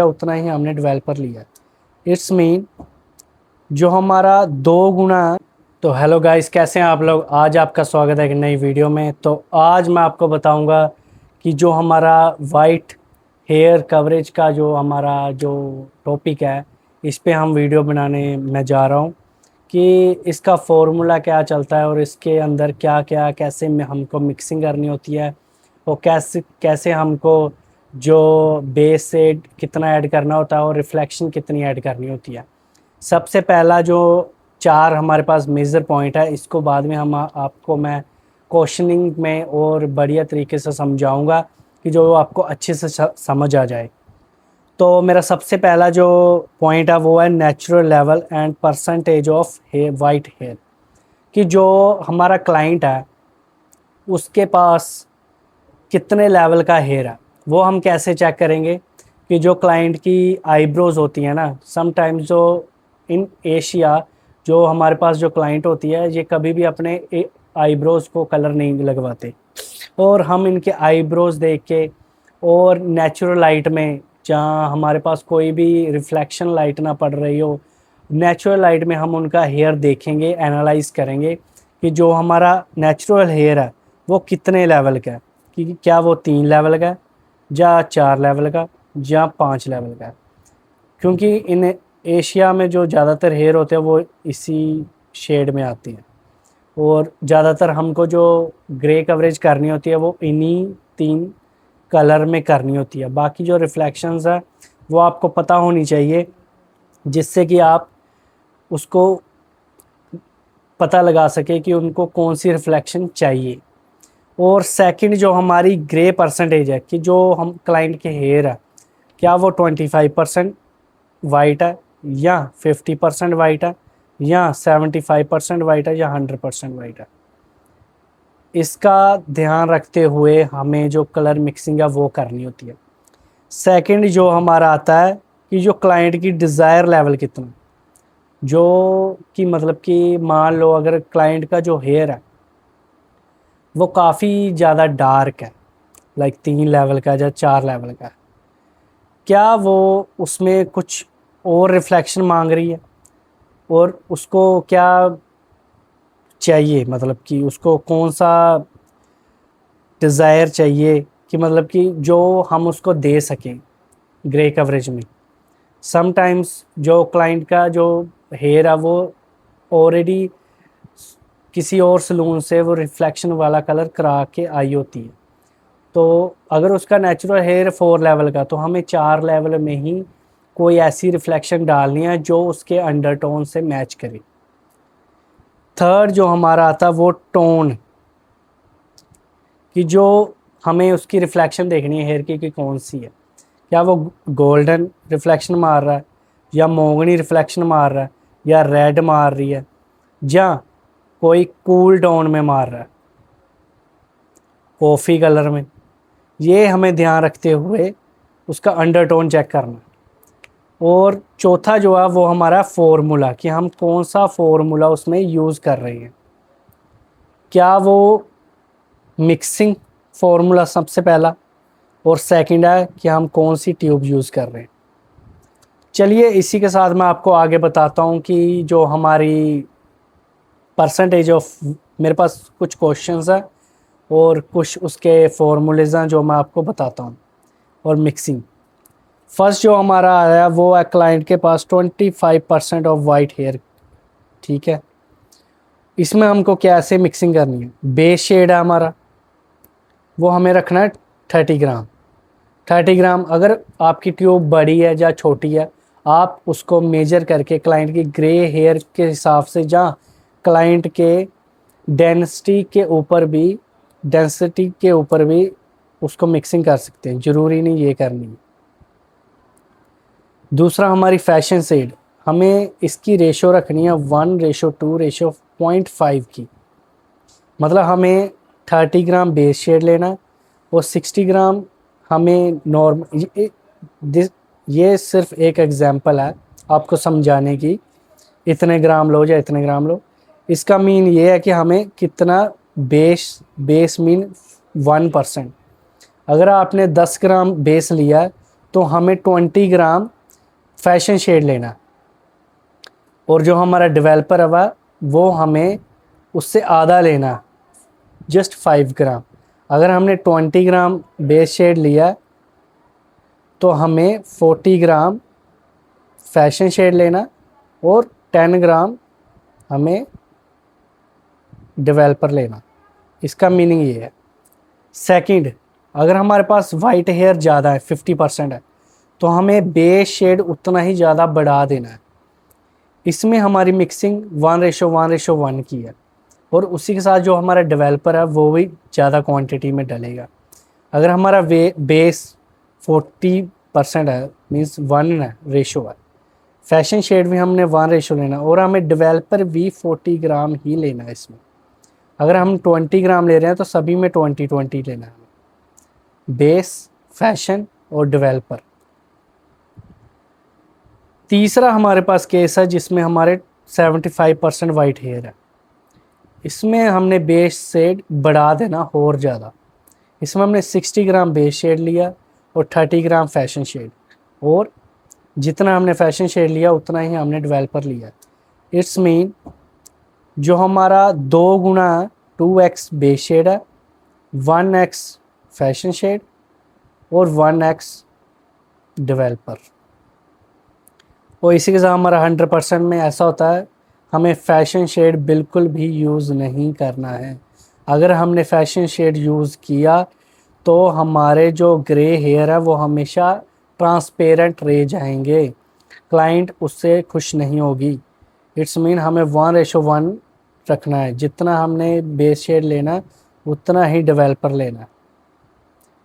उतना ही हमने डेवलपर लिया। इट्स मीन जो हमारा 2 गुना। तो हेलो गाइस, कैसे हैं आप लोग। आज आपका स्वागत है एक नई वीडियो में। तो आज मैं आपको बताऊंगा कि जो हमारा वाइट हेयर कवरेज का जो हमारा जो टॉपिक है, इस पे हम वीडियो बनाने मैं जा रहा हूँ कि इसका फॉर्मूला क्या चलता है और इसके अंदर क्या क्या कैसे में हमको मिक्सिंग करनी होती है और कैसे कैसे हमको जो बेस से कितना ऐड करना होता है और रिफ्लेक्शन कितनी ऐड करनी होती है। सबसे पहला जो 4 हमारे पास मेजर पॉइंट है, इसको बाद में हम आपको मैं क्वेश्चनिंग में और बढ़िया तरीके से समझाऊंगा कि जो आपको अच्छे से समझ आ जाए। तो मेरा सबसे पहला जो पॉइंट है वो है natural level and percentage of hair white hair. कि जो हमारा क्लाइंट है उसके पास कितने लेवल का हेयर है, वो हम कैसे चेक करेंगे। कि जो क्लाइंट की आईब्रोज होती है ना, समटाइम्स जो इन एशिया जो हमारे पास जो क्लाइंट होती है, ये कभी भी अपने आईब्रोज को कलर नहीं लगवाते और हम इनके आईब्रोज देख के और नेचुरल लाइट में, जहाँ हमारे पास कोई भी रिफ्लेक्शन लाइट ना पड़ रही हो, नेचुरल लाइट में हम उनका हेयर देखेंगे, एनालाइज करेंगे कि जो हमारा नेचुरल हेयर है वो कितने लेवल का है। कि क्या वो 3 लेवल का है या 4 लेवल का या 5 लेवल का है। क्योंकि इन एशिया में जो ज़्यादातर हेयर होते हैं वो इसी शेड में आती हैं और ज़्यादातर हमको जो ग्रे कवरेज करनी होती है वो इन्हीं 3 कलर में करनी होती है। बाकी जो रिफ्लेक्शंस है वो आपको पता होनी चाहिए, जिससे कि आप उसको पता लगा सके कि उनको कौन सी रिफ्लेक्शन चाहिए। और सेकंड जो हमारी ग्रे परसेंटेज है, कि जो हम क्लाइंट के हेयर है क्या वो 25% वाइट है या 50% वाइट है या 75% वाइट है या 100% वाइट है। इसका ध्यान रखते हुए हमें जो कलर मिक्सिंग है वो करनी होती है। सेकंड जो हमारा आता है कि जो क्लाइंट की डिज़ायर लेवल कितना, जो कि मतलब कि मान लो अगर क्लाइंट का जो हेयर है वो काफ़ी ज़्यादा डार्क है, लाइक 3 लेवल का या 4 लेवल का, क्या वो उसमें कुछ और रिफ्लेक्शन मांग रही है और उसको क्या चाहिए, मतलब कि उसको कौन सा डिज़ायर चाहिए कि मतलब कि जो हम उसको दे सकें ग्रे कवरेज में। समटाइम्स जो क्लाइंट का जो हेयर है वो ऑलरेडी किसी और सलून से वो रिफ्लेक्शन वाला कलर करा के आई होती है। तो अगर उसका नेचुरल हेयर 4 लेवल का, तो हमें 4 लेवल में ही कोई ऐसी रिफ्लेक्शन डालनी है जो उसके अंडरटोन से मैच करे। थर्ड जो हमारा आता है वो टोन, कि जो हमें उसकी रिफ्लेक्शन देखनी है हेयर की कि कौन सी है। क्या वो गोल्डन रिफ्लेक्शन मार रहा है या मोगनी रिफ्लेक्शन मार रहा है या रेड मार रही है या कोई कूल टोन में मार रहा है, कॉफ़ी कलर में। ये हमें ध्यान रखते हुए उसका अंडरटोन चेक करना। और चौथा जो है वो हमारा फॉर्मूला, कि हम कौन सा फॉर्मूला उसमें यूज़ कर रहे हैं। क्या वो मिक्सिंग फॉर्मूला सबसे पहला, और सेकंड है कि हम कौन सी ट्यूब यूज़ कर रहे हैं। चलिए इसी के साथ मैं आपको आगे बताता हूँ कि जो हमारी परसेंटेज ऑफ, मेरे पास कुछ क्वेश्चंस हैं और कुछ उसके फॉर्मूलेज हैं जो मैं आपको बताता हूँ। और मिक्सिंग फर्स्ट जो हमारा आया वो है क्लाइंट के पास 25% ऑफ वाइट हेयर। ठीक है, इसमें हमको कैसे मिक्सिंग करनी है। बेस शेड है हमारा, वो हमें रखना है 30 ग्राम। 30 ग्राम, अगर आपकी ट्यूब बड़ी है या छोटी है आप उसको मेजर करके क्लाइंट की ग्रे हेयर के हिसाब से, जहाँ क्लाइंट के डेंसिटी के ऊपर भी उसको मिक्सिंग कर सकते हैं, ज़रूरी नहीं ये करनी है। दूसरा हमारी फैशन शेड, हमें इसकी रेशो रखनी है 1:2:0.5 की। मतलब हमें 30 ग्राम बेस शेड लेना है और 60 ग्राम हमें नॉर्मल। ये सिर्फ एक एग्जांपल है आपको समझाने की, इतने ग्राम लो या इतने ग्राम लो। इसका मीन ये है कि हमें कितना बेस मीन 1%। अगर आपने 10 ग्राम बेस लिया है तो हमें 20 ग्राम फैशन शेड लेना, और जो हमारा डेवलपर है वो हमें उससे आधा लेना, जस्ट 5 ग्राम। अगर हमने 20 ग्राम बेस शेड लिया तो हमें 40 ग्राम फैशन शेड लेना और 10 ग्राम हमें डेवलपर लेना। इसका मीनिंग ये है। सेकंड, अगर हमारे पास वाइट हेयर ज़्यादा है, 50% है, तो हमें बेस शेड उतना ही ज़्यादा बढ़ा देना है। इसमें हमारी मिक्सिंग 1:1:1 की है, और उसी के साथ जो हमारा डेवलपर है वो भी ज़्यादा क्वांटिटी में डलेगा। अगर हमारा बेस 40% है, मीन्स 1 है, रेशो है, फैशन शेड भी हमने 1 रेशो लेना, और हमें डेवलपर भी 40 ग्राम ही लेना है इसमें। अगर हम 20 ग्राम ले रहे हैं तो सभी में 20-20 लेना है, बेस, फैशन और डेवलपर। तीसरा हमारे पास केस है जिसमें हमारे 75% वाइट हेयर है। इसमें हमने बेस शेड बढ़ा देना और ज़्यादा। इसमें हमने 60 ग्राम बेस शेड लिया और 30 ग्राम फैशन शेड, और जितना हमने फैशन शेड लिया उतना ही हमने डेवलपर लिया। इट्स मीन जो हमारा 2 गुना 2x बेस शेड है, 1x फैशन शेड और 1x डेवलपर। और इसी के साथ हमारा 100% में ऐसा होता है, हमें फैशन शेड बिल्कुल भी यूज़ नहीं करना है। अगर हमने फैशन शेड यूज़ किया तो हमारे जो ग्रे हेयर है वो हमेशा ट्रांसपेरेंट रह जाएंगे, क्लाइंट उससे खुश नहीं होगी। इट्स मीन हमें 1:1 रखना है, जितना हमने बेस शेड लेना उतना ही डेवलपर लेना।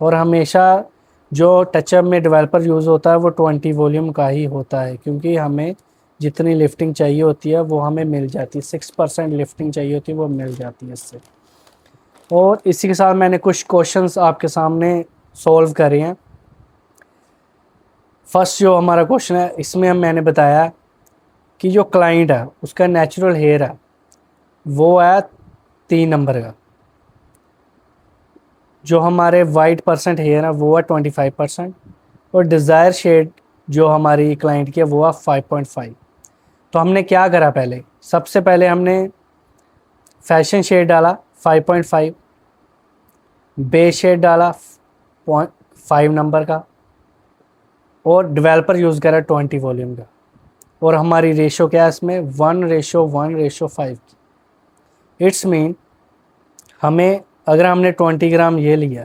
और हमेशा जो टचअप में डेवलपर यूज़ होता है वो 20 वॉल्यूम का ही होता है, क्योंकि हमें जितनी लिफ्टिंग चाहिए होती है वो हमें मिल जाती है। 6% लिफ्टिंग चाहिए होती है, वो मिल जाती है इससे। और इसी के साथ मैंने कुछ क्वेश्चंस आपके सामने सॉल्व करे हैं। फर्स्ट जो हमारा क्वेश्चन है, इसमें मैंने बताया कि जो क्लाइंट है उसका नेचुरल हेयर है वो है 3 नंबर का, जो हमारे वाइट परसेंट हेयर है वो है 25%, और डिज़ायर शेड जो हमारी क्लाइंट की है वो है 5.5। तो हमने क्या करा, पहले सबसे पहले हमने फैशन शेड डाला 5.5, बेस शेड डाला 5 नंबर का, और डेवलपर यूज़ करा 20 वॉल्यूम का। और हमारी रेशो क्या है इसमें, 1:1:5 की। इट्स मीन हमें, अगर हमने 20 ग्राम ये लिया,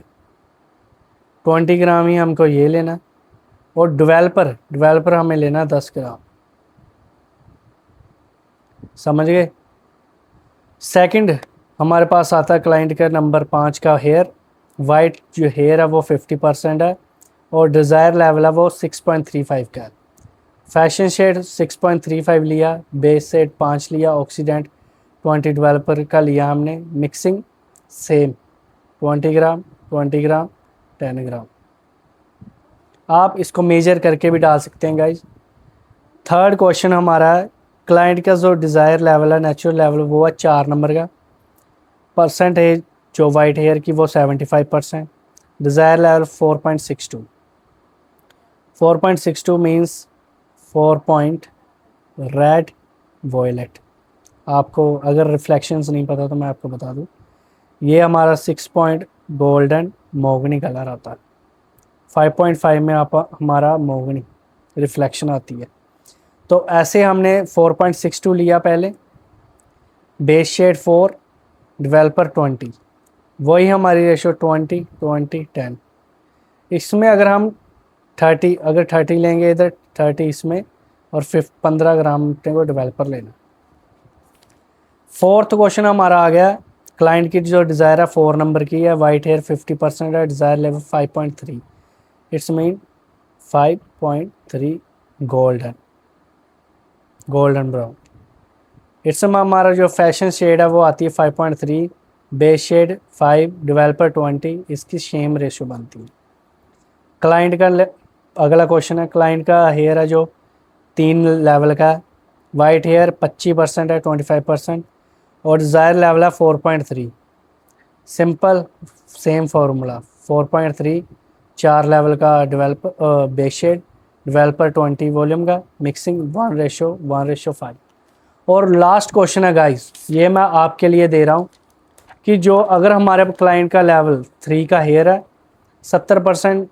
20 ग्राम ही हमको ये लेना, और डेवलपर हमें लेना 10 ग्राम। समझ गए। सेकंड हमारे पास आता है क्लाइंट का नंबर 5 का हेयर। वाइट जो हेयर है वो 50% है, और डिज़ायर लेवल है वो 6.35 का है। फैशन शेड 6.35 लिया, बेस शेड 5 लिया, ऑक्सीडेंट 20 डेवलपर का लिया हमने। मिक्सिंग सेम 20 ग्राम 20 ग्राम 10 ग्राम। आप इसको मेजर करके भी डाल सकते हैं गाइज। थर्ड क्वेश्चन हमारा है, क्लाइंट का जो डिज़ायर लेवल है, नेचुरल लेवल, वो है 4 नंबर का। परसेंटेज जो वाइट हेयर की वो 75%, desire level 4.62। 4.62 means 4 point red violet. आपको अगर रिफ्लेक्शंस नहीं पता तो मैं आपको बता दूं, ये हमारा 6 पॉइंट गोल्डन मोगनी कलर आता है। 5.5 में आप हमारा मोगनी रिफ्लेक्शन आती है। तो ऐसे हमने 4.62 लिया पहले, बेस शेड 4, डेवलपर 20, वही हमारी रेशो 20-20-10। इसमें अगर हम 30 लेंगे इधर, 30 इसमें, और 15 ग्राम अपने को डेवलपर लेना। फोर्थ क्वेश्चन हमारा आ गया, क्लाइंट की जो डिज़ायर है 4 नंबर की है, वाइट हेयर 50% है, desire level 5.3। It's mean 5.3 golden brown. It's हमारा जो फैशन शेड है वो आती है 5.3, बेस शेड 5, डेवलपर 20, इसकी सेम रेशो बनती है। क्लाइंट का अगला क्वेश्चन है, क्लाइंट का हेयर है जो 3 लेवल का है, वाइट हेयर 25% है, 25%, और डिज़ायर लेवल है 4.3। सिंपल सेम फार्मूला, 4.3 4 लेवल का बेस शेड, डेवलपर 20 वॉल्यूम का, मिक्सिंग 1:1:5। और लास्ट क्वेश्चन है गाइस, ये मैं आपके लिए दे रहा हूँ कि जो अगर हमारे क्लाइंट का लेवल 3 का हेयर है, 70%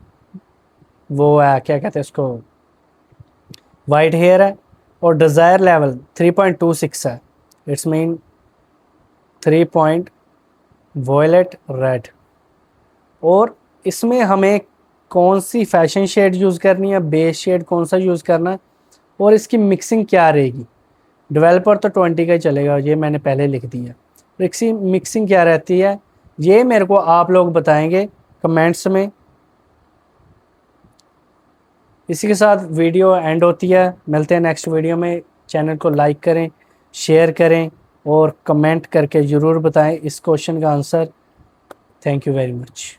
वो है क्या कहते हैं उसको, वाइट हेयर है, और डिज़ायर लेवल 3.26 है, it's mean 3 point violet red. और इसमें हमें कौन सी फैशन शेड यूज़ करनी है, बेस शेड कौन सा यूज़ करना है, और इसकी मिक्सिंग क्या रहेगी। डेवलपर तो 20 का ही चलेगा, ये मैंने पहले लिख दिया। मिक्सिंग क्या रहती है ये मेरे को आप लोग बताएंगे कमेंट्स में। इसी के साथ वीडियो एंड होती है, मिलते हैं नेक्स्ट वीडियो में। चैनल को लाइक करें, शेयर करें और कमेंट करके ज़रूर बताएं इस क्वेश्चन का answer. Thank you very much.